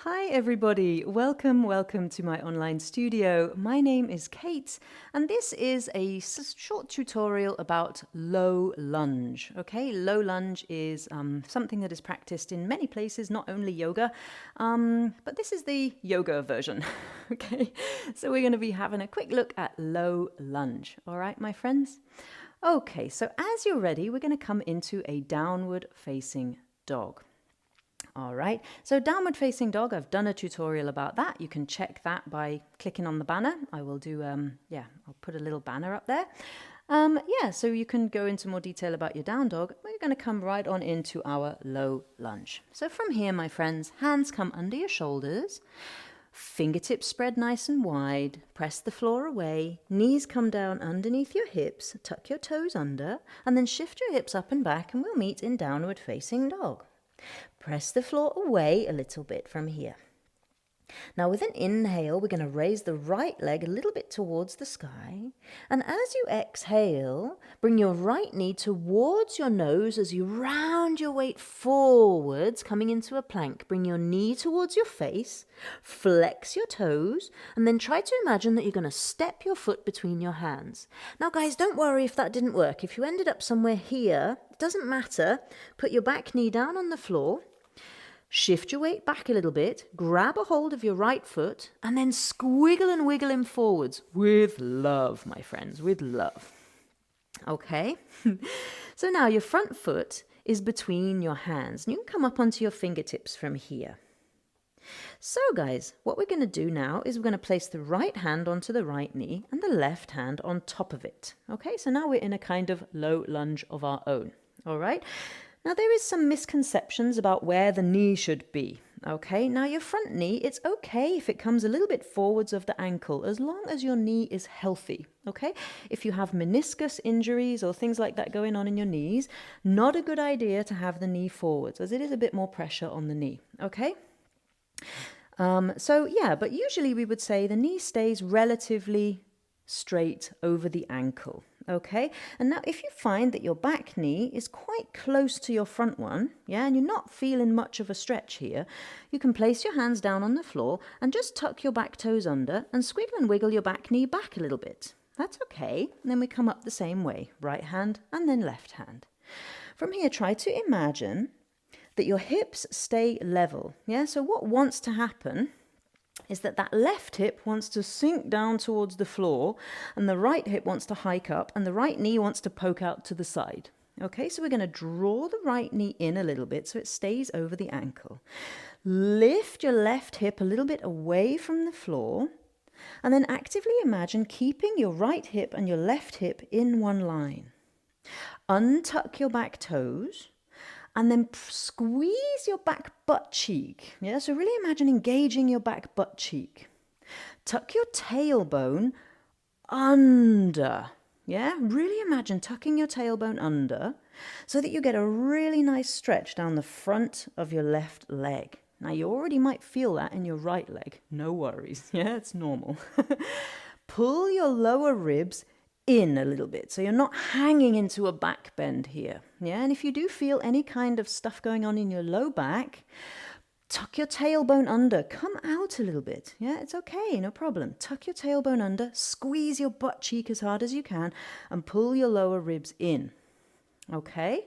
Hi everybody, welcome to my online studio. My name is Kate and this is a short tutorial about low lunge. Okay, low lunge is something that is practiced in many places, not only yoga, but this is the yoga version. Okay, so we're going to be having a quick look at low lunge. All right, my friends? Okay, so as you're ready, we're going to come into a downward facing dog. All right, so downward facing dog, I've done a tutorial about that. You can check that by clicking on the banner. I will do, I'll put a little banner up there. So you can go into more detail about your down dog. We're going to come right on into our low lunge. So from here, my friends, hands come under your shoulders, fingertips spread nice and wide, press the floor away, knees come down underneath your hips, tuck your toes under, and then shift your hips up and back, and we'll meet in downward facing dog. Press the floor away a little bit from here. Now with an inhale, we're going to raise the right leg a little bit towards the sky. And as you exhale, bring your right knee towards your nose as you round your weight forwards, coming into a plank. Bring your knee towards your face, flex your toes, and then try to imagine that you're going to step your foot between your hands. Now guys, don't worry if that didn't work. If you ended up somewhere here, it doesn't matter. Put your back knee down on the floor. Shift your weight back a little bit, grab a hold of your right foot, and then squiggle and wiggle him forwards with love, my friends, with love. Okay? So now your front foot is between your hands, and you can come up onto your fingertips from here. So guys, what we're going to do now is we're going to place the right hand onto the right knee and the left hand on top of it. Okay, so now we're in a kind of low lunge of our own. All right? Now, there is some misconceptions about where the knee should be, okay? Now, your front knee, it's okay if it comes a little bit forwards of the ankle, as long as your knee is healthy, okay? If you have meniscus injuries or things like that going on in your knees, not a good idea to have the knee forwards, as it is a bit more pressure on the knee, okay? But usually we would say the knee stays relatively straight over the ankle. Okay, and now if you find that your back knee is quite close to your front one, and you're not feeling much of a stretch here, you can place your hands down on the floor and just tuck your back toes under and squiggle and wiggle your back knee back a little bit. That's okay. And then we come up the same way, right hand and then left hand. From here, try to imagine that your hips stay level. So what wants to happen is that left hip wants to sink down towards the floor and the right hip wants to hike up and the right knee wants to poke out to the side. Okay, so we're going to draw the right knee in a little bit so it stays over the ankle. Lift your left hip a little bit away from the floor and then actively imagine keeping your right hip and your left hip in one line. Untuck your back toes. And then squeeze your back butt cheek. So really imagine engaging your back butt cheek. Tuck your tailbone under. Really imagine tucking your tailbone under so that you get a really nice stretch down the front of your left leg. Now you already might feel that in your right leg. No worries. It's normal. Pull your lower ribs in a little bit, so you're not hanging into a back bend here. And if you do feel any kind of stuff going on in your low back, tuck your tailbone under, come out a little bit. It's okay, no problem. Tuck your tailbone under, squeeze your butt cheek as hard as you can, and pull your lower ribs in. Okay?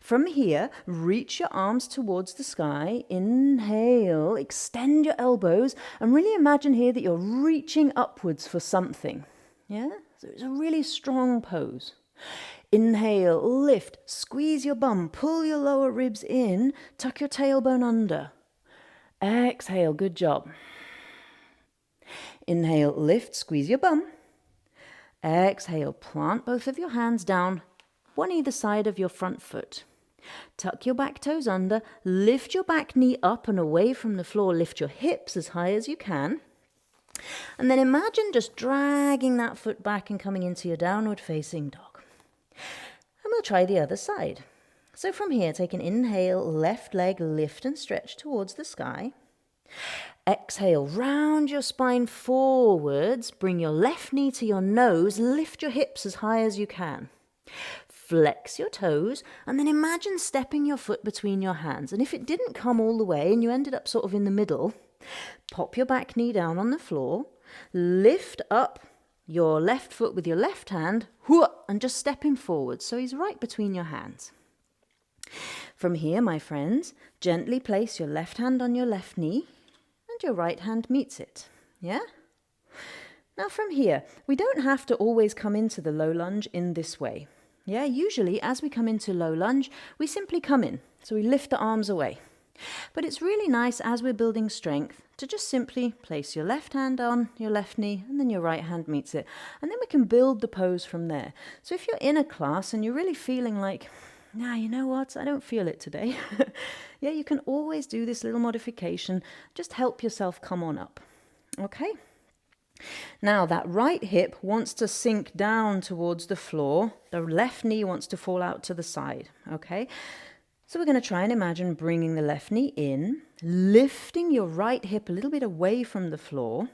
From here, reach your arms towards the sky. Inhale, extend your elbows, and really imagine here that you're reaching upwards for something. So it's a really strong pose. Inhale, lift, squeeze your bum, pull your lower ribs in, tuck your tailbone under. Exhale, good job. Inhale, lift, squeeze your bum. Exhale, plant both of your hands down, one either side of your front foot. Tuck your back toes under, lift your back knee up and away from the floor, lift your hips as high as you can. And then imagine just dragging that foot back and coming into your downward facing dog. And we'll try the other side. So from here, take an inhale, left leg lift and stretch towards the sky. Exhale, round your spine forwards, bring your left knee to your nose, lift your hips as high as you can. Flex your toes, and then imagine stepping your foot between your hands. And if it didn't come all the way and you ended up sort of in the middle, Pop your back knee down on the floor. Lift up your left foot with your left hand, and just step him forward so he's right between your hands. From here, my friends, gently place your left hand on your left knee and your right hand meets it. Yeah? Now from here, we don't have to always come into the low lunge in this way. Yeah, usually as we come into low lunge, we simply come in. So we lift the arms away. But it's really nice as we're building strength to just simply place your left hand on your left knee and then your right hand meets it. And then we can build the pose from there. So if you're in a class and you're really feeling like, nah, you know what, I don't feel it today. Yeah, you can always do this little modification. Just help yourself come on up. Okay? Now that right hip wants to sink down towards the floor. The left knee wants to fall out to the side. Okay? So we're going to try and imagine bringing the left knee in, lifting your right hip a little bit away from the floor,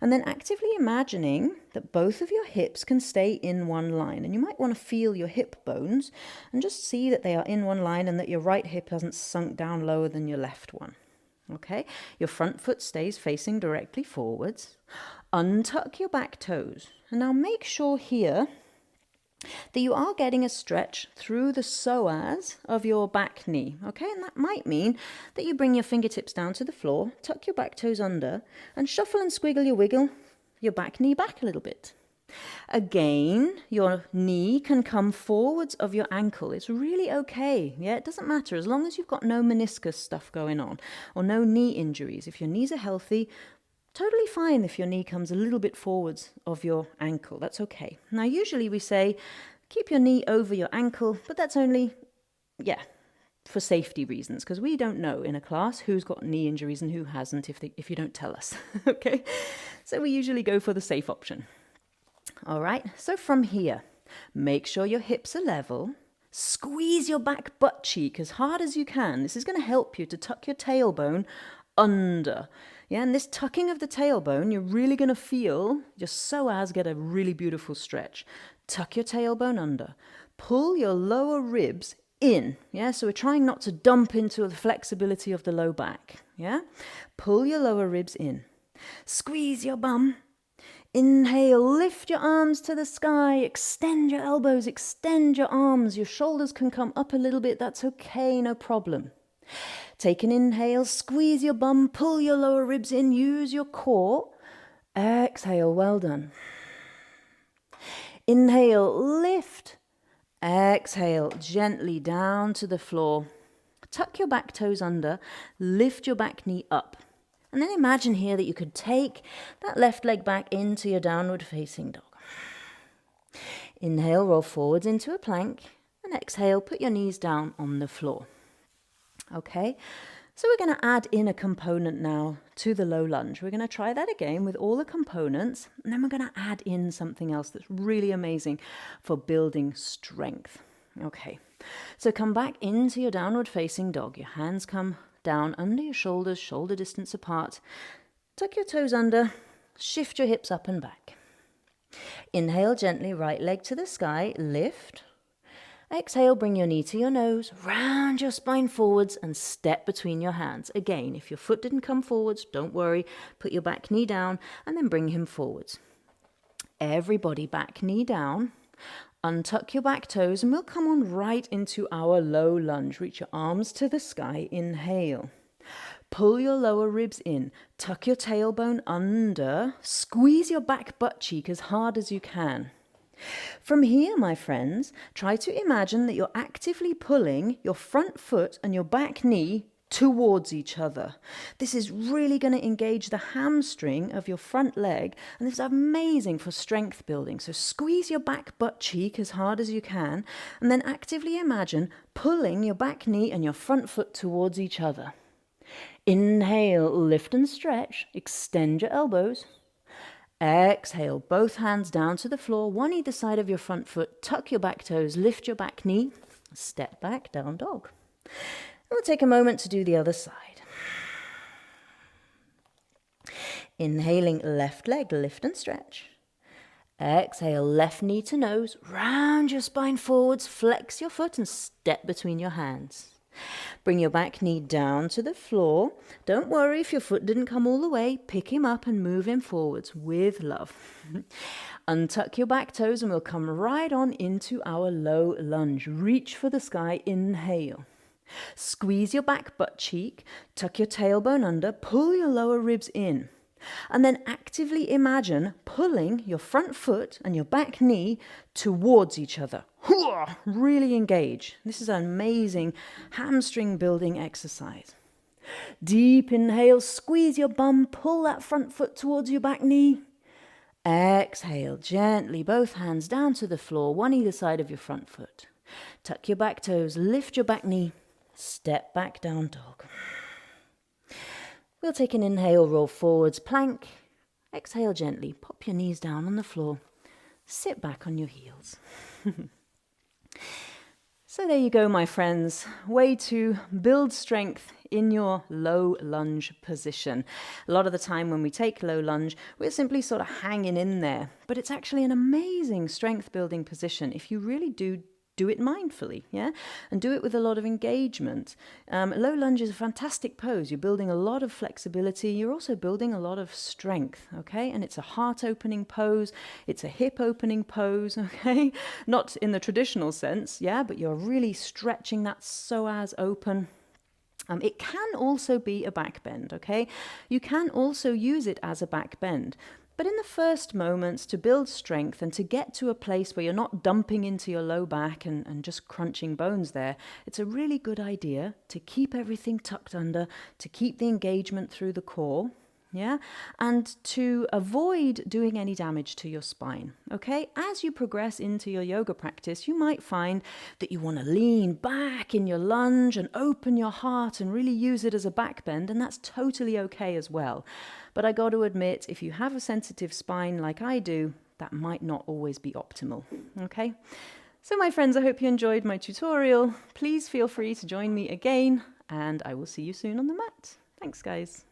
and then actively imagining that both of your hips can stay in one line. And you might want to feel your hip bones and just see that they are in one line and that your right hip hasn't sunk down lower than your left one. Okay, your front foot stays facing directly forwards. Untuck your back toes. And now make sure here that you are getting a stretch through the psoas of your back knee, okay? And that might mean that you bring your fingertips down to the floor, tuck your back toes under, and shuffle and squiggle your wiggle your back knee back a little bit. Again, your knee can come forwards of your ankle. It's really okay. Yeah, it doesn't matter as long as you've got no meniscus stuff going on or no knee injuries. If your knees are healthy, totally fine if your knee comes a little bit forwards of your ankle. That's okay. Now, usually we say keep your knee over your ankle, but that's only, for safety reasons, because we don't know in a class who's got knee injuries and who hasn't if you don't tell us. Okay? So we usually go for the safe option. All right, so from here, make sure your hips are level. Squeeze your back butt cheek as hard as you can. This is going to help you to tuck your tailbone under. Yeah, and this tucking of the tailbone, you're really going to feel your psoas get a really beautiful stretch. Tuck your tailbone under. Pull your lower ribs in. Yeah, so we're trying not to dump into the flexibility of the low back. Yeah, pull your lower ribs in. Squeeze your bum. Inhale, lift your arms to the sky, extend your elbows, extend your arms. Your shoulders can come up a little bit, that's okay, no problem. Take an inhale, squeeze your bum, pull your lower ribs in, use your core. Exhale, well done. Inhale, lift. Exhale, gently down to the floor. Tuck your back toes under, lift your back knee up. And then imagine here that you could take that left leg back into your downward facing dog. Inhale, roll forwards into a plank. And exhale, put your knees down on the floor. Okay, so we're going to add in a component now to the low lunge. We're going to try that again with all the components. And then we're going to add in something else that's really amazing for building strength. Okay, so come back into your downward facing dog. Your hands come down under your shoulders, shoulder distance apart. Tuck your toes under, shift your hips up and back. Inhale gently, right leg to the sky, lift. Exhale, bring your knee to your nose, round your spine forwards and step between your hands. Again, if your foot didn't come forwards, don't worry, put your back knee down and then bring him forwards. Everybody back knee down. Untuck your back toes and we'll come on right into our low lunge. Reach your arms to the sky. Inhale. Pull your lower ribs in. Tuck your tailbone under. Squeeze your back butt cheek as hard as you can. From here, my friends, try to imagine that you're actively pulling your front foot and your back knee towards each other. This is really going to engage the hamstring of your front leg, and this is amazing for strength building. So squeeze your back butt cheek as hard as you can, and then actively imagine pulling your back knee and your front foot towards each other. Inhale, lift and stretch, extend your elbows. Exhale, both hands down to the floor, one either side of your front foot, tuck your back toes, lift your back knee, step back, down dog. We'll take a moment to do the other side. Inhaling, left leg, lift and stretch. Exhale, left knee to nose, round your spine forwards, flex your foot and step between your hands. Bring your back knee down to the floor. Don't worry if your foot didn't come all the way. Pick him up and move him forwards with love. Untuck your back toes and we'll come right on into our low lunge. Reach for the sky. Inhale. Squeeze your back butt cheek. Tuck your tailbone under. Pull your lower ribs in. And then actively imagine pulling your front foot and your back knee towards each other. Really engage. This is an amazing hamstring building exercise. Deep inhale, squeeze your bum, pull that front foot towards your back knee. Exhale, gently, both hands down to the floor, one either side of your front foot. Tuck your back toes, lift your back knee, step back down dog. We'll take an inhale, roll forwards, plank. Exhale gently, pop your knees down on the floor. Sit back on your heels. So there you go, my friends. Way to build strength in your low lunge position. A lot of the time when we take low lunge, we're simply sort of hanging in there. But it's actually an amazing strength building position if you really do it mindfully, yeah? And do it with a lot of engagement. Low lunge is a fantastic pose. You're building a lot of flexibility. You're also building a lot of strength, okay? And it's a heart-opening pose. It's a hip-opening pose, okay? Not in the traditional sense, yeah? But you're really stretching that psoas open. It can also be a back bend, okay? You can also use it as a back bend. But in the first moments, to build strength and to get to a place where you're not dumping into your low back and just crunching bones there, it's a really good idea to keep everything tucked under, to keep the engagement through the core, yeah? And to avoid doing any damage to your spine, okay? As you progress into your yoga practice, you might find that you want to lean back in your lunge and open your heart and really use it as a back bend, and that's totally okay as well. But I got to admit, if you have a sensitive spine like I do, that might not always be optimal, okay? So my friends, I hope you enjoyed my tutorial. Please feel free to join me again, and I will see you soon on the mat. Thanks, guys.